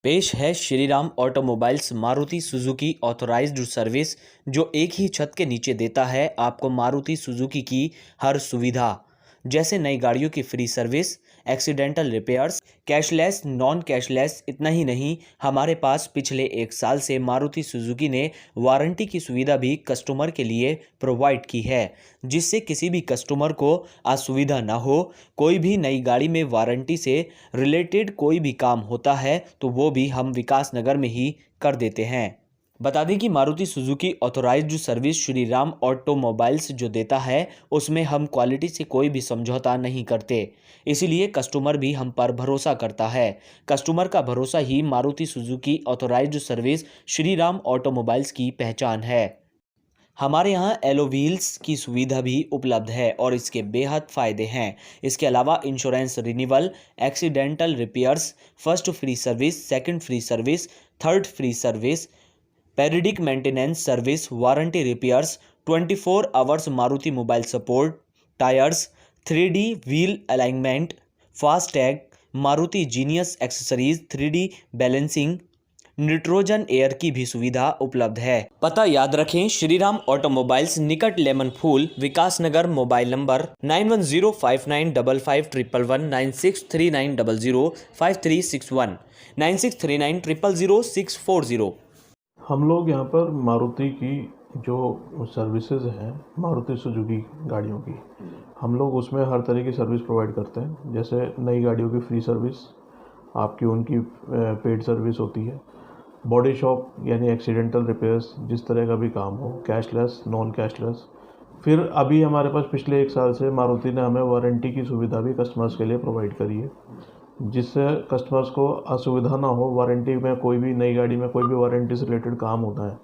पेश है Shriram automobiles Maruti Suzuki authorised service, जो एक ही छत के नीचे देता है आपको मारुति सुजुकी की हर सुविधा, जैसे नई गाड़ियों की free service, accidental repairs, cashless, non cashless. इतना ही नहीं, हमारे पास पिछले 1 साल से मारुति सुजुकी ने वारंटी की सुविधा भी कस्टमर के लिए प्रोवाइड की है, जिससे किसी भी कस्टमर को असुविधा ना हो। कोई भी नई गाड़ी में वारंटी से रिलेटेड कोई भी काम होता है तो वो भी हम विकास नगर में ही कर देते हैं। बता दें कि Maruti Suzuki authorised service Shriram automobiles जो देता है, उसमें हम क्वालिटी से कोई भी समझौता नहीं करते, इसीलिए कस्टमर भी हम पर भरोसा करता है। कस्टमर का भरोसा ही Maruti Suzuki authorised service Shriram Automobiles की पहचान है। हमारे यहाँ एलो व्हील्स की सुविधा भी उपलब्ध है और इसके बेहद फ़ायदे हैं। इसके अलावा insurance renewal, accidental repairs, first free service, second free service, third free service, periodic maintenance service, warranty repairs, 24 hours Maruti mobile support, tyres, 3D wheel alignment, fast tag, Maruti genius accessories, 3D balancing, nitrogen air की भी सुविधा उपलब्ध है। पता याद रखें, Shriram Automobiles, निकट lemon फूल, विकास नगर। Mobile number 9105955511, 9639005361, 9639000640। हम लोग यहाँ पर मारुति की जो सर्विसेज हैं, मारुति सुजुकी गाड़ियों की, हम लोग उसमें हर तरह की सर्विस प्रोवाइड करते हैं। जैसे नई गाड़ियों की फ्री सर्विस, आपकी उनकी पेड सर्विस होती है। बॉडी शॉप यानी एक्सीडेंटल रिपेयर्स, जिस तरह का भी काम हो, कैशलेस, नॉन कैशलेस। फिर अभी हमारे पास पिछले 1 साल से मारुति ने हमें वारंटी की सुविधा भी कस्टमर्स के लिए प्रोवाइड करी है, जिससे कस्टमर्स को असुविधा ना हो। वारंटी में कोई भी नई गाड़ी में कोई भी वारंटी से रिलेटेड काम होता है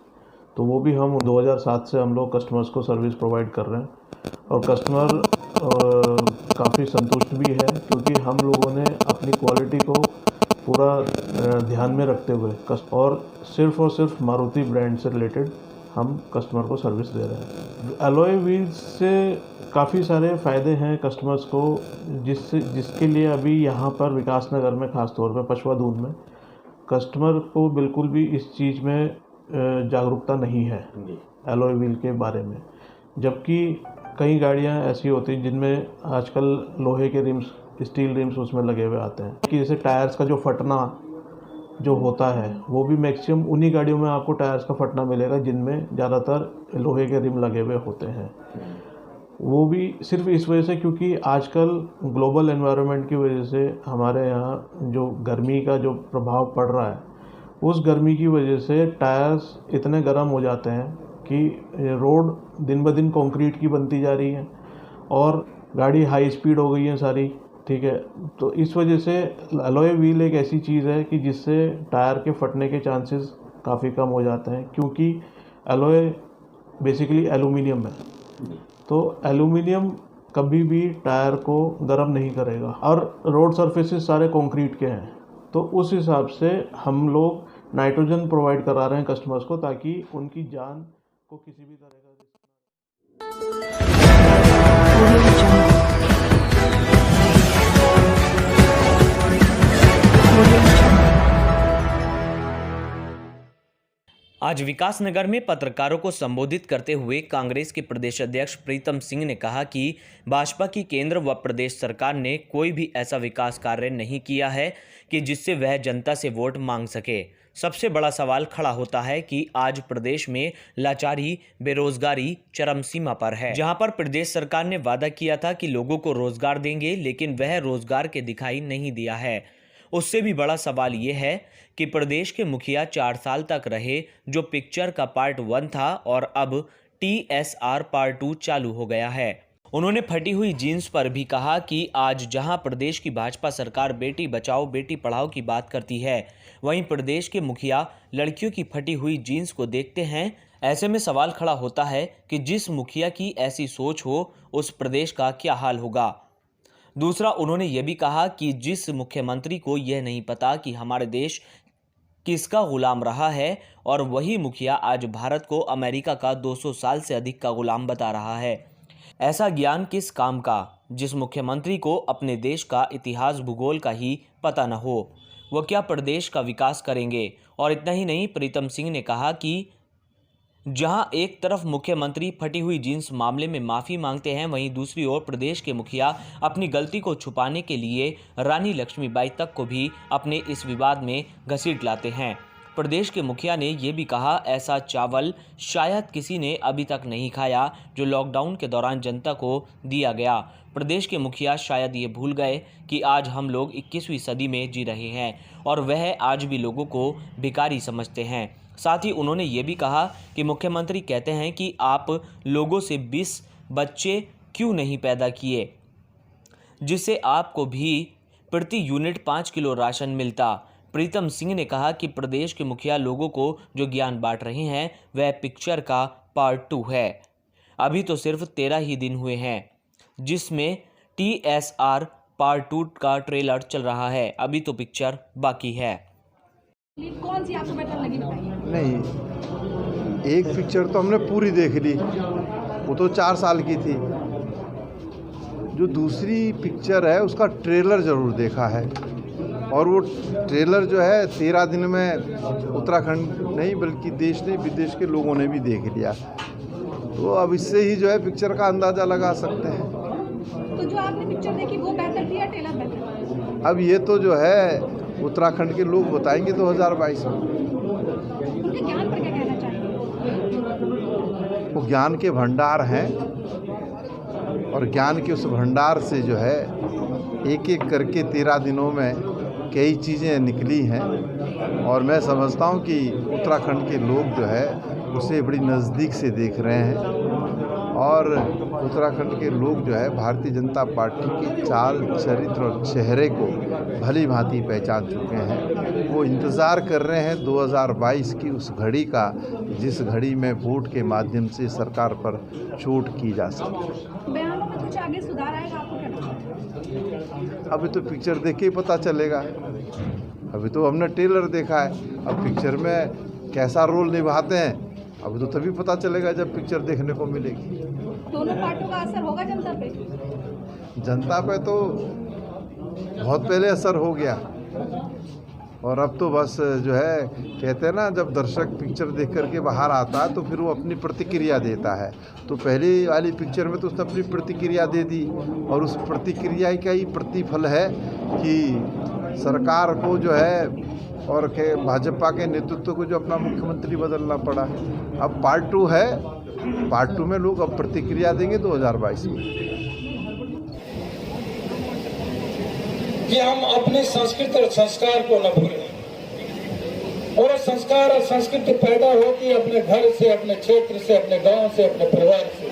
तो वो भी हम 2007 से हम लोग कस्टमर्स को सर्विस प्रोवाइड कर रहे हैं, और कस्टमर काफ़ी संतुष्ट भी है, क्योंकि हम लोगों ने अपनी क्वालिटी को पूरा ध्यान में रखते हुए और सिर्फ मारुति ब्रांड से रिलेटेड हम कस्टमर को सर्विस दे रहे हैं। एलॉय व्हील्स से काफ़ी सारे फ़ायदे हैं कस्टमर्स को, जिसके लिए अभी यहाँ पर विकास नगर में, ख़ास तौर पर पछवा दूध में, कस्टमर को बिल्कुल भी इस चीज़ में जागरूकता नहीं है एलॉय व्हील के बारे में। जबकि कई गाड़ियाँ ऐसी होती हैं जिनमें आजकल लोहे के रिम्स, स्टील रिम्स उसमें लगे हुए आते हैं, कि जैसे टायर्स का जो फटना जो होता है, वो भी मैक्सिमम उन्हीं गाड़ियों में आपको टायर्स का फटना मिलेगा जिनमें ज़्यादातर लोहे के रिम लगे हुए होते हैं। वो भी सिर्फ इस वजह से, क्योंकि आजकल ग्लोबल एनवायरनमेंट की वजह से हमारे यहाँ जो गर्मी का जो प्रभाव पड़ रहा है, उस गर्मी की वजह से टायर्स इतने गर्म हो जाते हैं कि रोड दिन ब दिन कंक्रीट की बनती जा रही है और गाड़ी हाई स्पीड हो गई है सारी, ठीक है। तो इस वजह से एलॉय व्हील एक ऐसी चीज़ है कि जिससे टायर के फटने के चांसेस काफ़ी कम हो जाते हैं, क्योंकि एलॉय बेसिकली एल्यूमिनियम है। तो एल्यूमिनियम कभी भी टायर को गर्म नहीं करेगा, और रोड सरफेसेस सारे कंक्रीट के हैं। तो उस हिसाब से हम लोग नाइट्रोजन प्रोवाइड करा रहे हैं कस्टमर्स को, ताकि उनकी जान को किसी भी तरह का आज विकास नगर में पत्रकारों को संबोधित करते हुए कांग्रेस के प्रदेश अध्यक्ष प्रीतम सिंह ने कहा कि भाजपा की केंद्र व प्रदेश सरकार ने कोई भी ऐसा विकास कार्य नहीं किया है कि जिससे वह जनता से वोट मांग सके। सबसे बड़ा सवाल खड़ा होता है कि आज प्रदेश में लाचारी, बेरोजगारी चरम सीमा पर है, जहां पर प्रदेश सरकार ने वादा किया था कि लोगों को रोजगार देंगे, लेकिन वह रोजगार के दिखाई नहीं दिया है। उससे भी बड़ा सवाल यह है कि प्रदेश के मुखिया 4 साल तक रहे, जो पिक्चर का पार्ट 1 था, और अब TSR पार्ट 2 चालू हो गया है। उन्होंने फटी हुई जीन्स पर भी कहा कि आज जहां प्रदेश की भाजपा सरकार बेटी बचाओ बेटी पढ़ाओ की बात करती है, वहीं प्रदेश के मुखिया लड़कियों की फटी हुई जीन्स को देखते हैं। ऐसे में सवाल खड़ा होता है कि जिस मुखिया की ऐसी सोच हो, उस प्रदेश का क्या हाल होगा। दूसरा, उन्होंने ये भी कहा कि जिस मुख्यमंत्री को यह नहीं पता कि हमारे देश किसका गुलाम रहा है, और वही मुखिया आज भारत को अमेरिका का 200 साल से अधिक का गुलाम बता रहा है। ऐसा ज्ञान किस काम का, जिस मुख्यमंत्री को अपने देश का इतिहास भूगोल का ही पता न हो। वो क्या प्रदेश का विकास करेंगे। और इतना ही नहीं, प्रीतम सिंह ने कहा कि जहां एक तरफ मुख्यमंत्री फटी हुई जींस मामले में माफी मांगते हैं, वहीं दूसरी ओर प्रदेश के मुखिया अपनी गलती को छुपाने के लिए रानी लक्ष्मीबाई तक को भी अपने इस विवाद में घसीट लाते हैं। प्रदेश के मुखिया ने यह भी कहा, ऐसा चावल शायद किसी ने अभी तक नहीं खाया जो लॉकडाउन के दौरान जनता को दिया गया। प्रदेश के मुखिया शायद ये भूल गए कि आज हम लोग 21वीं सदी में जी रहे हैं और वह आज भी लोगों को भिखारी समझते हैं। साथ ही उन्होंने ये भी कहा कि मुख्यमंत्री कहते हैं कि आप लोगों से 20 बच्चे क्यों नहीं पैदा किए, जिससे आपको भी प्रति यूनिट 5 किलो राशन मिलता। प्रीतम सिंह ने कहा कि प्रदेश के मुखिया लोगों को जो ज्ञान बांट रहे हैं वह पिक्चर का पार्ट 2 है। अभी तो सिर्फ 13 ही दिन हुए हैं जिसमें TSR पार्ट 2 का ट्रेलर चल रहा है, अभी तो पिक्चर बाकी है। कौन सी आपको बेटर लगी बताइए? नहीं, एक पिक्चर तो हमने पूरी देख ली, वो तो 4 साल की थी। जो दूसरी पिक्चर है उसका ट्रेलर ज़रूर देखा है, और वो ट्रेलर जो है 13 दिन में उत्तराखंड नहीं बल्कि देश नहीं विदेश के लोगों ने भी देख लिया। तो अब इससे ही जो है पिक्चर का अंदाज़ा लगा सकते हैं। तो जो आपने पिक्चर देखी वो बेहतर थी या ट्रेलर बेहतर? अब ये तो जो है उत्तराखंड के लोग बताएंगे 2022 में। उनके ज्ञान पर क्या कहना चाहिए? वो ज्ञान के भंडार हैं, और ज्ञान के उस भंडार से जो है एक एक करके 13 दिनों में कई चीज़ें निकली हैं, और मैं समझता हूँ कि उत्तराखंड के लोग जो है उसे बड़ी नज़दीक से देख रहे हैं, और उत्तराखंड के लोग जो है भारतीय जनता पार्टी के चाल, चरित्र और चेहरे को भली भांति पहचान चुके हैं। वो इंतज़ार कर रहे हैं 2022 की उस घड़ी का जिस घड़ी में वोट के माध्यम से सरकार पर चोट की जा सके। बयानों में कुछ आगे सुधार आएगा, आपको क्या लगता है? अभी तो पिक्चर देख के ही पता चलेगा। अभी तो हमने ट्रेलर देखा है, अब पिक्चर में कैसा रोल निभाते हैं अभी तो तभी पता चलेगा जब पिक्चर देखने को मिलेगी। दोनों पार्टियों का असर होगा जनता पे? जनता पे तो बहुत पहले असर हो गया, और अब तो बस जो है कहते हैं ना, जब दर्शक पिक्चर देख करके बाहर आता है तो फिर वो अपनी प्रतिक्रिया देता है। तो पहली वाली पिक्चर में तो उसने अपनी प्रतिक्रिया दे दी, और उस प्रतिक्रिया का ही प्रतिफल है कि सरकार को जो है और के भाजपा के नेतृत्व को जो अपना मुख्यमंत्री बदलना पड़ा। अब पार्ट 2 है, पार्ट 2 में लोग अब प्रतिक्रिया देंगे 2022 में। कि हम अपने संस्कृति और संस्कार को न भूलें, और संस्कार और संस्कृति पैदा होती अपने घर से, अपने क्षेत्र से, अपने गांव से, अपने परिवार से।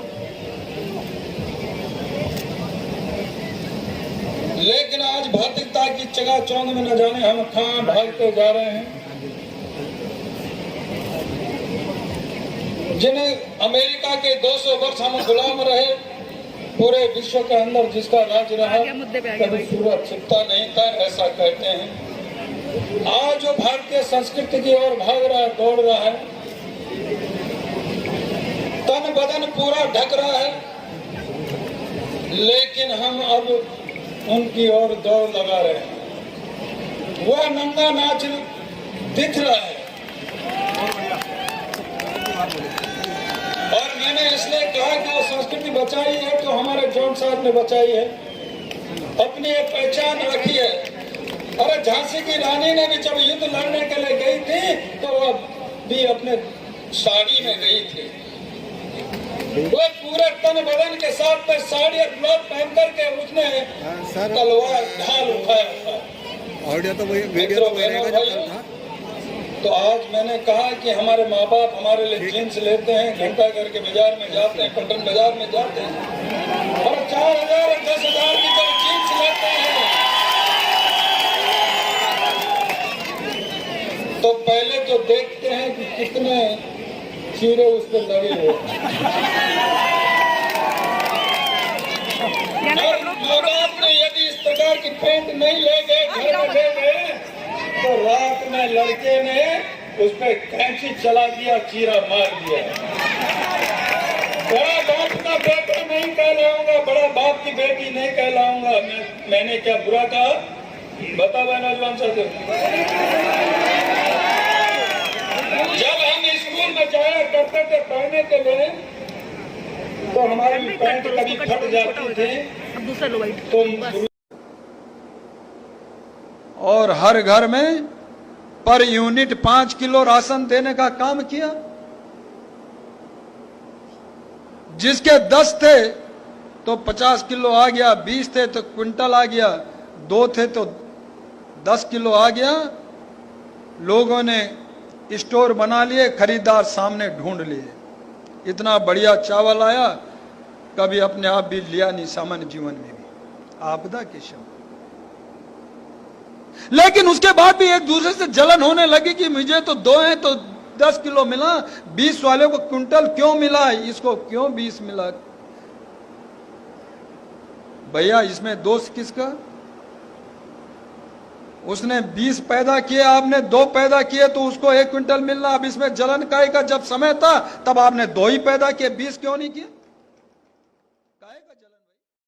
लेकिन आज भौतिकता की चकाचौंध में न जाने हम कहां भागते जा रहे हैं। जिन्हें अमेरिका के 200 वर्ष हम गुलाम रहे, पूरे विश्व के अंदर जिसका राज रहा, कभी सूरज छिपता नहीं था, ऐसा कहते हैं। आज जो भारतीय संस्कृति की ओर भाग रहा है, दौड़ रहा है, तन बदन पूरा ढक रहा है, लेकिन हम अब उनकी ओर दौड़ लगा रहे हैं। वह नंगा नाच दिख रहा है, और मैंने इसलिए कहा कि वो संस्कृति बचाई है तो हमारे जॉन साहब ने बचाई है, अपनी एक पहचान रखी है। अरे झांसी की रानी ने भी जब युद्ध लड़ने के लिए गई थी तो वह भी अपने साड़ी में गई थी। वो पूरे तन बदन के साथ में साड़ी और ब्लाउज पहन करके उसने तलवार ढाल उठाया था। ऑडियो तो वीडियो तो तो आज मैंने कहा कि हमारे माँ बाप हमारे लिए जीन्स लेते हैं, घंटा करके बाजार में जाते हैं, पटन बाजार में जाते हैं, और 4,000 और 10,000 की जब जीन्स लेते हैं तो पहले तो देखते हैं कि कितने चीरे उस पर लगे हुए। और माँ बाप ने यदि इस प्रकार की पेंट नहीं ले गए, घर में ले गए, तो रात में लड़के ने उस पर कैंची चला दिया, चीरा मार दिया। बड़ा बाप का बेटा नहीं कहलाऊंगा, बड़ा बाप की बेटी नहीं कहलाऊंगा। मैंने क्या बुरा कहा? बताओ भाई नौजवान साथियों, जब हम स्कूल में जाया करते थे पढ़ने के लिए तो हमारी पैंट कभी फट जाती थी तो और हर घर में पर यूनिट 5 किलो राशन देने का काम किया। जिसके 10 थे तो 50 किलो आ गया, 20 थे तो क्विंटल आ गया, 2 थे तो 10 किलो आ गया। लोगों ने स्टोर बना लिए, खरीदार सामने ढूंढ लिए। इतना बढ़िया चावल आया, कभी अपने आप भी लिया नहीं सामान्य जीवन में भी, आपदा के समय। लेकिन उसके बाद भी एक दूसरे से जलन होने लगी कि मुझे तो 2 है तो 10 किलो मिला, 20 वाले को क्विंटल क्यों मिला, इसको क्यों 20 मिला। भैया इसमें दोष किसका? उसने 20 पैदा किए, आपने 2 पैदा किए तो उसको 1 क्विंटल मिलना। अब इसमें जलन का जब समय था तब आपने 2 ही पैदा किए, 20 क्यों नहीं किए?